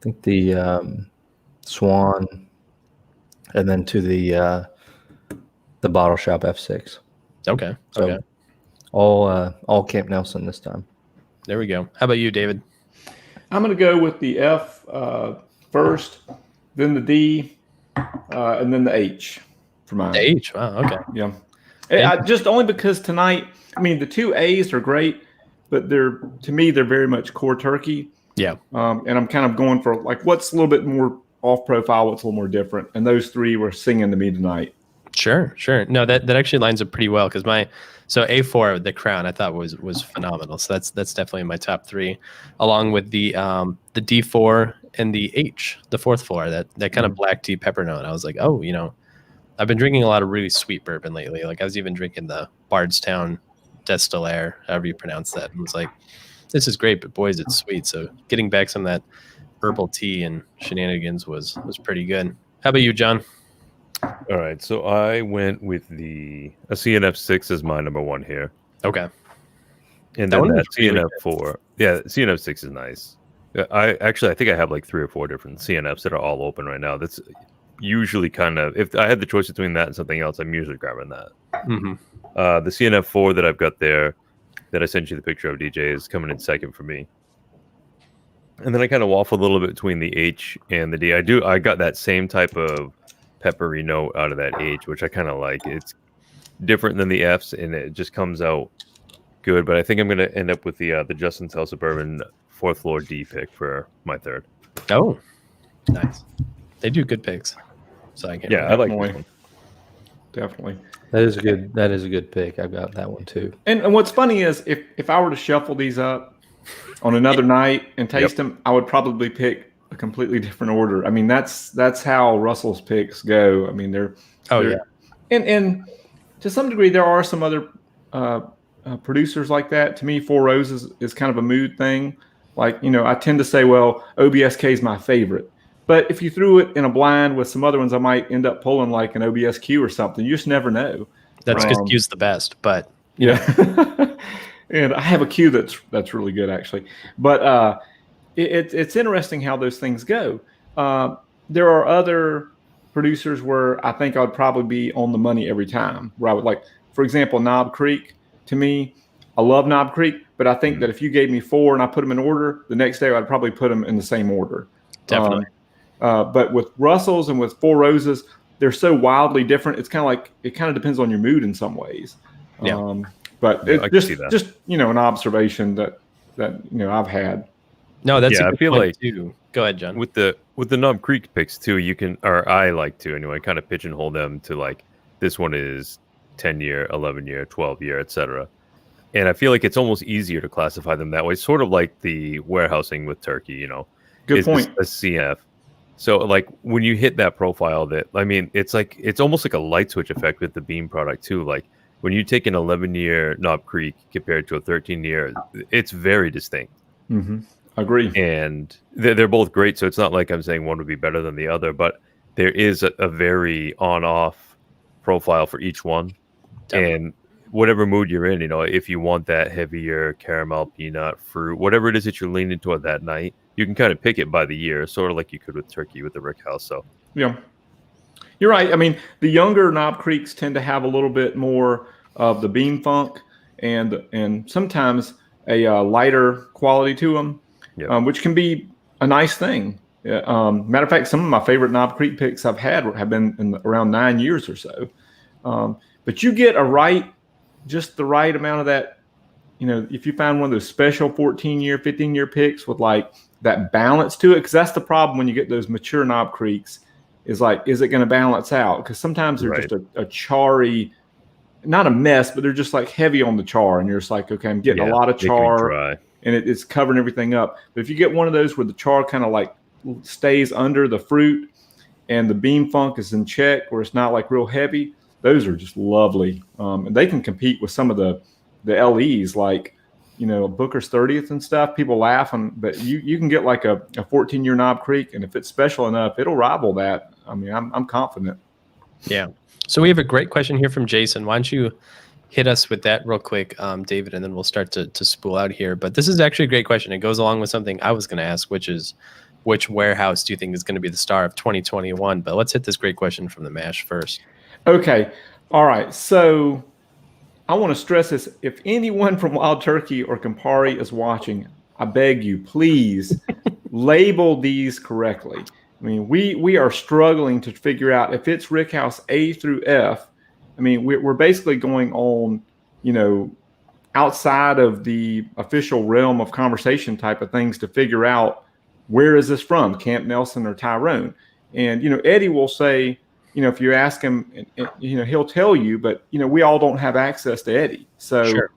[SPEAKER 5] think the Swan, and then to the Bottle Shop F6.
[SPEAKER 2] Okay.
[SPEAKER 5] So
[SPEAKER 2] Okay.
[SPEAKER 5] all Camp Nelson this time.
[SPEAKER 2] There we go. How about you, David?
[SPEAKER 4] I'm going to go with the F first, then the D, and then the H for mine.
[SPEAKER 2] The H. Wow. Okay.
[SPEAKER 4] Yeah. Just only because tonight, I mean, the 2 A's are great, but to me, they're very much core turkey.
[SPEAKER 2] Yeah.
[SPEAKER 4] And I'm kind of going for like what's a little bit more off profile, what's a little more different. And those 3 were singing to me tonight.
[SPEAKER 2] Sure. No, that actually lines up pretty well because so A4, the Crown, I thought was phenomenal. So that's definitely in my top 3, along with the D4 and the H, the 4th floor, that kind of black tea pepper note. I was like, oh, I've been drinking a lot of really sweet bourbon lately. Like I was even drinking the Bardstown Destillaire, however you pronounce that. And was like, this is great, but boys, it's sweet. So getting back some of that herbal tea and shenanigans was pretty good. How about you, John?
[SPEAKER 3] All right, so I went with a CNF6 as my number 1 here.
[SPEAKER 2] Okay.
[SPEAKER 3] And
[SPEAKER 2] That
[SPEAKER 3] then
[SPEAKER 2] one
[SPEAKER 3] that
[SPEAKER 2] was really
[SPEAKER 3] CNF4. Yeah, CNF6 is nice. I think I have like 3 or 4 different CNFs that are all open right now. That's usually kind of, if I had the choice between that and something else, I'm usually grabbing that.
[SPEAKER 2] Mm-hmm.
[SPEAKER 3] The CNF4 that I've got there, that I sent you the picture of, DJ, is coming in second for me. And then I kind of waffle a little bit between the H and the D. I got that same type of peppery note out of that H, which I kind of like. It's different than the Fs, and it just comes out good, but I think I'm going to end up with the Justin Tell Suburban 4th floor D pick for my third.
[SPEAKER 2] Oh, nice. They do good picks. So I can't.
[SPEAKER 3] Yeah, I like this
[SPEAKER 4] Definitely.
[SPEAKER 3] one.
[SPEAKER 4] Definitely.
[SPEAKER 5] That is a good. That is a good pick. I've got that one too.
[SPEAKER 4] And what's funny is if I were to shuffle these up on another night and taste them, I would probably pick a completely different order. I mean, that's how Russell's picks go. I mean, they're
[SPEAKER 2] yeah.
[SPEAKER 4] And to some degree, there are some other producers like that. To me, Four Roses is kind of a mood thing. Like, I tend to say, well, OBSK is my favorite. But if you threw it in a blind with some other ones, I might end up pulling like an OBSQ or something. You just never know.
[SPEAKER 2] That's because Q's the best, but
[SPEAKER 4] yeah. And I have a Q that's really good actually. But it's interesting how those things go. There are other producers where I think I would probably be on the money every time. Where I would like, for example, Knob Creek. To me, I love Knob Creek, but I think that if you gave me 4 and I put them in order, the next day I'd probably put them in the same order.
[SPEAKER 2] Definitely.
[SPEAKER 4] But with Russells and with Four Roses, they're so wildly different. It's kind of like it kind of depends on your mood in some ways.
[SPEAKER 2] Yeah.
[SPEAKER 4] But
[SPEAKER 3] Yeah,
[SPEAKER 4] it's just an observation that I've had.
[SPEAKER 2] No, that's a
[SPEAKER 3] I
[SPEAKER 2] good
[SPEAKER 3] feel
[SPEAKER 2] point
[SPEAKER 3] like
[SPEAKER 2] too. Go ahead, John.
[SPEAKER 3] with the Knob Creek picks too, you can, or I like to anyway, kind of pigeonhole them to like this one is 10-year, 11-year, 12-year, etc. And I feel like it's almost easier to classify them that way, sort of like the warehousing with turkey.
[SPEAKER 4] Good point.
[SPEAKER 3] A CF. So like when you hit that profile, it's almost like a light switch effect with the Beam product too. Like when you take an 11-year Knob Creek compared to a 13-year, it's very distinct.
[SPEAKER 4] Mm-hmm. Agree.
[SPEAKER 3] And they're both great. So it's not like I'm saying one would be better than the other, but there is a very on-off profile for each one.
[SPEAKER 2] Definitely.
[SPEAKER 3] And whatever mood you're in, if you want that heavier caramel, peanut, fruit, whatever it is that you're leaning toward that night, you can kind of pick it by the year, sort of like you could with turkey with the Rick House. So
[SPEAKER 4] yeah, you're right. I mean, the younger Knob Creeks tend to have a little bit more of the bean funk and sometimes a lighter quality to them, which can be a nice thing. Matter of fact, some of my favorite Knob Creek picks I've had have been in around 9 years or so. But you get just the right amount of that. If you find one of those special 14-year, 15-year picks with like that balance to it, because that's the problem when you get those mature Knob Creeks, is like, is it going to balance out? Because sometimes they're just a charry, not a mess, but they're just like heavy on the char, and you're just like, okay, I'm getting a lot of char, and it's covering everything up. But if you get one of those where the char kind of like stays under the fruit and the bean funk is in check, where it's not like real heavy, those are just lovely, and they can compete with some of the LEs like Booker's 30th and stuff. People laugh, but you can get like a 14-year Knob Creek, and if it's special enough, it'll rival that. I mean, I'm confident.
[SPEAKER 2] Yeah. So we have a great question here from Jason. Why don't you hit us with that real quick, David, and then we'll start to spool out here. But this is actually a great question. It goes along with something I was going to ask, which is, which warehouse do you think is going to be the star of 2021? But let's hit this great question from the MASH first.
[SPEAKER 4] Okay. All right. So I want to stress this. If anyone from Wild Turkey or Campari is watching, I beg you, please label these correctly. I mean, we are struggling to figure out if it's Rickhouse A through F. I mean, we're basically going on, outside of the official realm of conversation type of things to figure out where is this from, Camp Nelson or Tyrone. And, Eddie will say, if you ask him, he'll tell you, but, we all don't have access to Eddie. So,
[SPEAKER 2] Sure.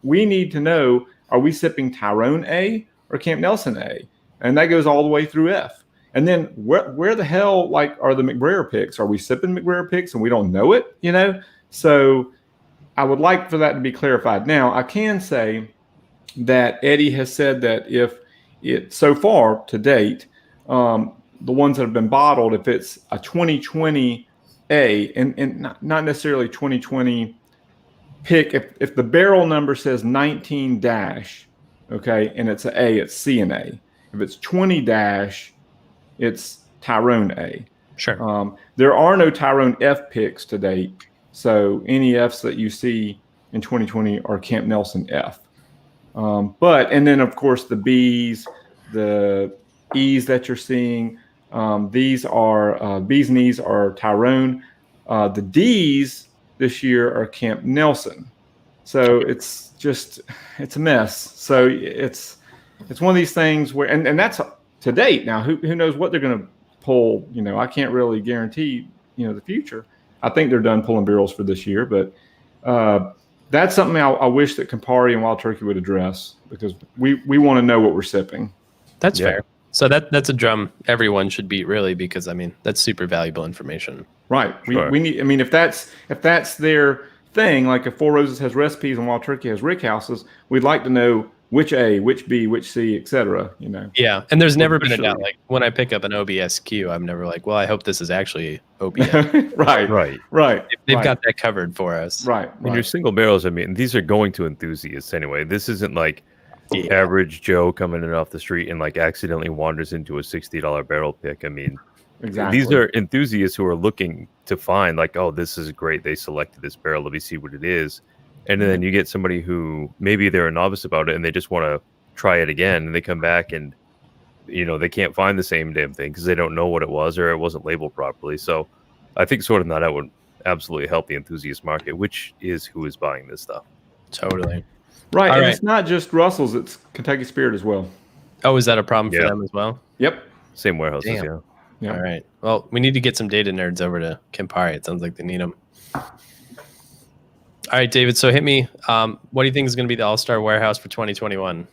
[SPEAKER 4] We need to know, are we sipping Tyrone A or Camp Nelson A? And that goes all the way through F. And then where the hell, like, are the McBrayer picks? Are we sipping McBrayer picks and we don't know it, So I would like for that to be clarified. Now, I can say that Eddie has said that if it, so far to date, the ones that have been bottled, if it's a 2020 A and not necessarily 2020 pick, if the barrel number says 19 dash, okay, and it's an A, it's C and A. If it's 20 dash, it's Tyrone A.
[SPEAKER 2] Sure.
[SPEAKER 4] There are no Tyrone F picks to date. So any Fs that you see in 2020 are Camp Nelson F. And then of course the Bs, the E's that you're seeing, these are B's and E's are Tyrone. The D's this year are Camp Nelson. So it's a mess. So it's one of these things where, and that's to date. Now, who knows what they're going to pull? I can't really guarantee, the future. I think they're done pulling barrels for this year, but that's something I wish that Campari and Wild Turkey would address, because we want to know what we're sipping.
[SPEAKER 2] That's fair. So that's a drum everyone should beat, really, because that's super valuable information.
[SPEAKER 4] Right. We need. I mean, if that's their thing, like if Four Roses has recipes and Wild Turkey has rick houses, we'd like to know which A, which B, which C, etc.
[SPEAKER 2] Yeah, and there's never been a doubt. Like when I pick up an OBSQ, I'm never like, well, I hope this is actually OBS.
[SPEAKER 4] Right.
[SPEAKER 2] They've got that covered for us.
[SPEAKER 4] Right.
[SPEAKER 3] When your single barrels, these are going to enthusiasts anyway. This isn't like average Joe coming in off the street and like accidentally wanders into a $60 barrel pick.
[SPEAKER 4] Exactly.
[SPEAKER 3] These are enthusiasts who are looking to find like, oh, this is great. They selected this barrel. Let me see what it is. And then you get somebody who maybe they're a novice about it and they just want to try it again. And they come back and, they can't find the same damn thing because they don't know what it was or it wasn't labeled properly. So I think sorting that out would absolutely help the enthusiast market, which is who is buying this stuff.
[SPEAKER 2] Totally.
[SPEAKER 4] Right. And it's not just Russell's, it's Kentucky Spirit as well.
[SPEAKER 2] Oh, is that a problem for them as well?
[SPEAKER 4] Yep.
[SPEAKER 3] Same warehouses,
[SPEAKER 4] Yeah.
[SPEAKER 2] All right. Well, we need to get some data nerds over to Campari. It sounds like they need them. All right, David. So hit me. What do you think is going to be the all-star warehouse for 2021?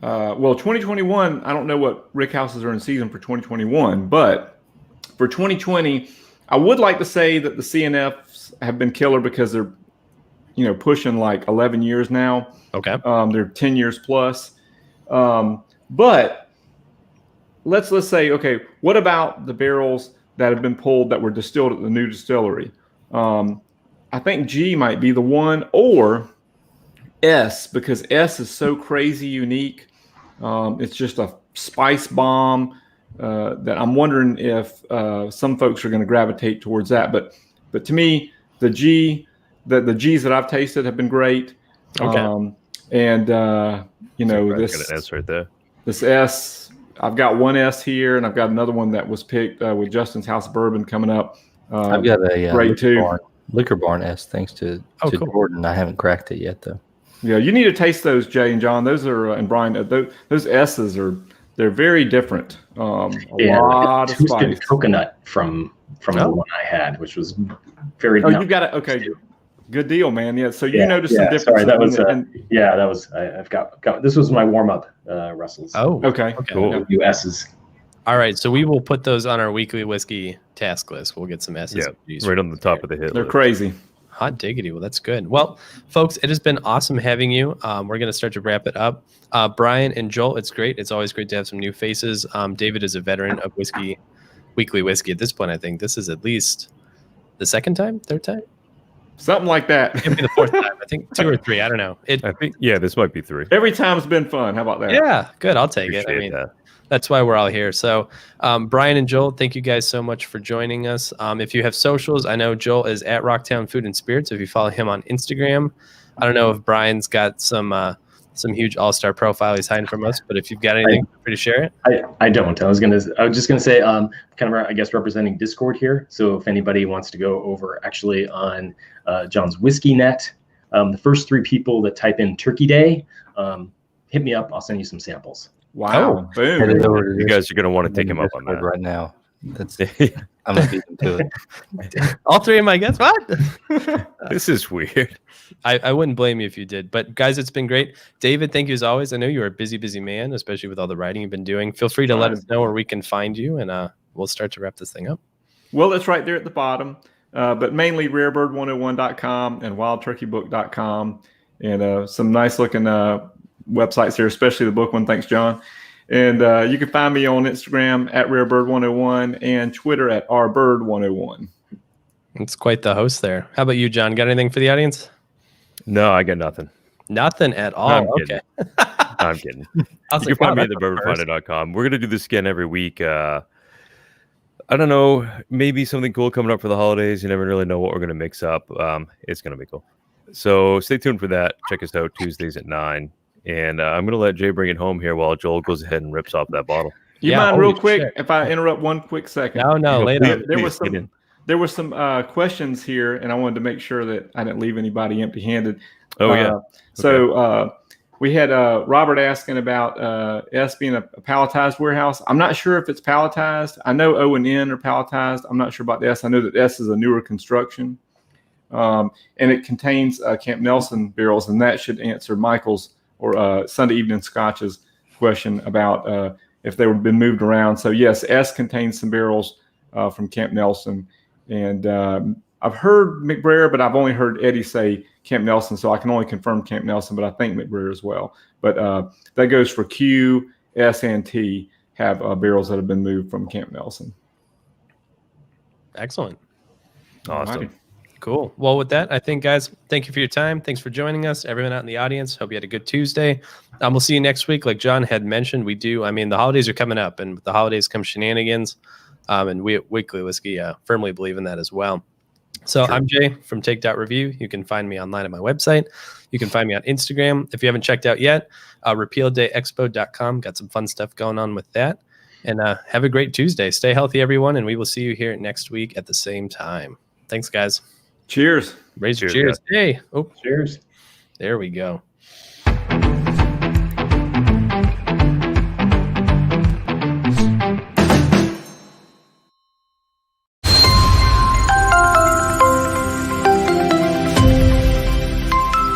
[SPEAKER 4] Well, 2021, I don't know what rick houses are in season for 2021, but for 2020, I would like to say that the CNFs have been killer because they're, pushing like 11 years now.
[SPEAKER 2] Okay.
[SPEAKER 4] They're 10 years plus. But let's say, okay, what about the barrels that have been pulled that were distilled at the new distillery? I think G might be the one, or S, because S is so crazy unique. It's just a spice bomb that I'm wondering if some folks are going to gravitate towards that. But to me, the G's that I've tasted have been great.
[SPEAKER 2] Okay.
[SPEAKER 3] This S right there.
[SPEAKER 4] This S, I've got one S here, and I've got another one that was picked with Justin's House of Bourbon coming up.
[SPEAKER 5] I've got a
[SPEAKER 4] great
[SPEAKER 5] Liquor Barn S, thanks to
[SPEAKER 2] cool.
[SPEAKER 5] Jordan. I haven't cracked it yet, though.
[SPEAKER 4] Yeah, you need to taste those, Jay and John. Those are, and Brian, those S's they're very different. A lot of spice.
[SPEAKER 6] Coconut from the one I had, which was very.
[SPEAKER 4] Oh, you've got it. Okay, good deal, man. Yeah, so you noticed some difference.
[SPEAKER 6] Sorry, that was. That was. I've got. This was my warm up, Russell's.
[SPEAKER 2] Oh,
[SPEAKER 4] okay.
[SPEAKER 3] Cool.
[SPEAKER 6] Few S's.
[SPEAKER 2] All right, so we will put those on our weekly whiskey task list. We'll get some S's.
[SPEAKER 3] Yeah, right on the top of the hit
[SPEAKER 4] They're
[SPEAKER 3] list.
[SPEAKER 4] crazy.
[SPEAKER 2] Hot diggity. Well, that's good. Well, folks, it has been awesome having you. We're going to start to wrap it up. Brian and Joel, it's great. It's always great to have some new faces. David is a veteran of weekly whiskey at this point. I think this is at least the third time?
[SPEAKER 4] Something like that.
[SPEAKER 2] It could be the fourth time. I think 2 or 3. I don't know.
[SPEAKER 3] I think, this might be 3.
[SPEAKER 4] Every time's been fun. How about that?
[SPEAKER 2] Yeah, good. I'll take it.
[SPEAKER 3] Appreciate that.
[SPEAKER 2] That's why we're all here. So, Brian and Joel, thank you guys so much for joining us. If you have socials, I know Joel is at Rocktown Food and Spirits. If you follow him on Instagram, I don't know if Brian's got some huge all-star profile he's hiding from us, but if you've got anything, feel free to share it.
[SPEAKER 6] I don't. I was just gonna say, kind of, I guess, representing Discord here. So if anybody wants to go over actually on John's Whiskey Net, the first 3 people that type in Turkey Day, hit me up. I'll send you some samples.
[SPEAKER 4] Wow. Boom.
[SPEAKER 3] You guys are going to want to take him up on that.
[SPEAKER 5] Right now. That's I'm going to beat him to it.
[SPEAKER 2] All 3 of my guests? What?
[SPEAKER 3] This is weird.
[SPEAKER 2] I wouldn't blame you if you did. But guys, it's been great. David, thank you as always. I know you're a busy man, especially with all the writing you've been doing. Feel free to let us know where we can find you, and we'll start to wrap this thing up.
[SPEAKER 4] Well, it's right there at the bottom, but mainly rarebird101.com and wildturkeybook.com, and some nice looking websites here, especially the book one. Thanks, John. And you can find me on Instagram at rarebird101 and Twitter at rbird101.
[SPEAKER 2] It's quite the host there. How about you, John? Got anything for the audience?
[SPEAKER 3] No, I got nothing.
[SPEAKER 2] Nothing at all.
[SPEAKER 3] I'm
[SPEAKER 2] okay.
[SPEAKER 3] I'm kidding.
[SPEAKER 2] You
[SPEAKER 3] can find me at TheBourbonFinder.com. We're going to do this again every week. I don't know, maybe something cool coming up for the holidays. You never really know what we're going to mix up. It's going to be cool. So stay tuned for that. Check us out Tuesdays at 9. And I'm going to let Jay bring it home here while Joel goes ahead and rips off that bottle.
[SPEAKER 4] You mind real quick if I interrupt 1 quick second?
[SPEAKER 2] No, later.
[SPEAKER 4] There was some questions here, and I wanted to make sure that I didn't leave anybody empty-handed.
[SPEAKER 3] Oh yeah.
[SPEAKER 4] So we had Robert asking about S being a palletized warehouse. I'm not sure if it's palletized. I know O and N are palletized. I'm not sure about the S. I know that S is a newer construction. And it contains Camp Nelson barrels, and that should answer Michael's or Sunday Evening Scotch's question about if they were been moved around. So yes, S contains some barrels from Camp Nelson, and I've heard McBrayer, but I've only heard Eddie say Camp Nelson, so I can only confirm Camp Nelson, but I think McBrayer as well. But that goes for Q, S, and T have barrels that have been moved from Camp Nelson.
[SPEAKER 2] Excellent.
[SPEAKER 3] Awesome.
[SPEAKER 4] Alrighty.
[SPEAKER 2] Cool. Well, with that, I think, guys, thank you for your time. Thanks for joining us. Everyone out in the audience, hope you had a good Tuesday. We'll see you next week. Like John had mentioned, the holidays are coming up, and with the holidays come shenanigans. And we at Weekly Whiskey firmly believe in that as well. So I'm Jay from Take Review. You can find me online at my website. You can find me on Instagram. If you haven't checked out yet, repealdayexpo.com. Got some fun stuff going on with that. And have a great Tuesday. Stay healthy, everyone, and we will see you here next week at the same time. Thanks, guys.
[SPEAKER 4] Cheers.
[SPEAKER 2] Raise your
[SPEAKER 3] Cheers,
[SPEAKER 2] cheers. Hey. Oh,
[SPEAKER 6] Cheers.
[SPEAKER 2] there we go.